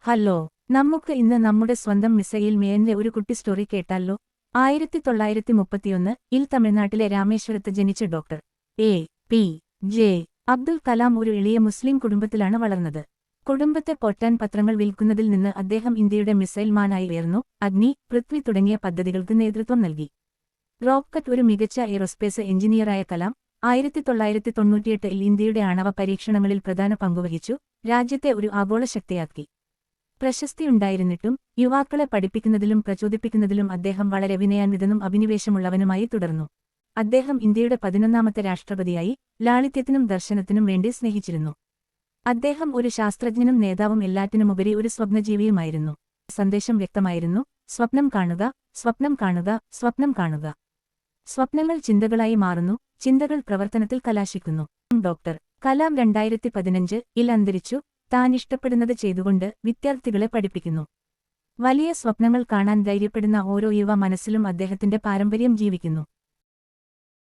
Hello, നമുക്ക് ഇന്ന് നമ്മുടെ സ്വന്തം മിസൈൽ മേയന്റെ ഒരു കുട്ടി സ്റ്റോറി കേട്ടാലോ? 1931 തമിഴ്നാട്ടിലെ രാമേശ്വരത്ത് ജനിച്ച doctor A. P. J. Abdul Kalam ഒരു എളിയ മുസ്ലിം കുടുംബത്തിലാണ് വളർന്നത്. കുടുംബത്തെ പോറ്റാൻ പത്രങ്ങൾ വിൽക്കുന്നതിൽ നിന്ന് അദ്ദേഹം ഇന്ത്യയുടെ മിസൈൽ മാനായി ഉയർന്നു. അഗ്നി, പൃഥ്വി തുടങ്ങിയ പദ്ധതികൾക്ക് നേതൃത്വം നൽകി. റോക്കറ്റ് ഒരു മികച്ച എയ്റോസ്പേസ് എഞ്ചിനീയറായ കലാം 1998 ഇന്ത്യയുടെ ആണവ പരീക്ഷണങ്ങളിൽ പ്രധാന പങ്കുവഹിച്ചു. രാജ്യത്തെ ഒരു ആഗോള ശക്തിയാക്കി. പ്രശസ്തിയുണ്ടായിരുന്നിട്ടും യുവാക്കളെ പഠിപ്പിക്കുന്നതിലും പ്രചോദിപ്പിക്കുന്നതിലും അദ്ദേഹം വളരെ വിനയാന്വിതനും അഭിനിവേശമുള്ളവനുമായി തുടർന്നു. അദ്ദേഹം ഇന്ത്യയുടെ 11ാമത്തെ രാഷ്ട്രപതിയായി. ലാളിത്യത്തിനും ദർശനത്തിനും വേണ്ടി സ്നേഹിച്ചിരുന്നു. അദ്ദേഹം ഒരു ശാസ്ത്രജ്ഞനും നേതാവും എല്ലാറ്റിനുമുപരി ഒരു സ്വപ്നജീവിയുമായിരുന്നു. സന്ദേശം വ്യക്തമായിരുന്നു: സ്വപ്നം കാണുക, സ്വപ്നം കാണുക, സ്വപ്നം കാണുക. സ്വപ്നങ്ങൾ ചിന്തകളായി മാറുന്നു, ചിന്തകൾ പ്രവർത്തനത്തിൽ കലാശിക്കുന്നു. ഡോക്ടർ കലാം 2015 അന്തരിച്ചു. താൻ ഇഷ്ടപ്പെടുന്നത് ചെയ്തുകൊണ്ട് വിദ്യാർത്ഥികളെ പഠിപ്പിക്കുന്നു. വലിയ സ്വപ്നങ്ങൾ കാണാൻ ധൈര്യപ്പെടുന്ന ഓരോ യുവ മനസ്സിലും അദ്ദേഹത്തിന്റെ പാരമ്പര്യം ജീവിക്കുന്നു.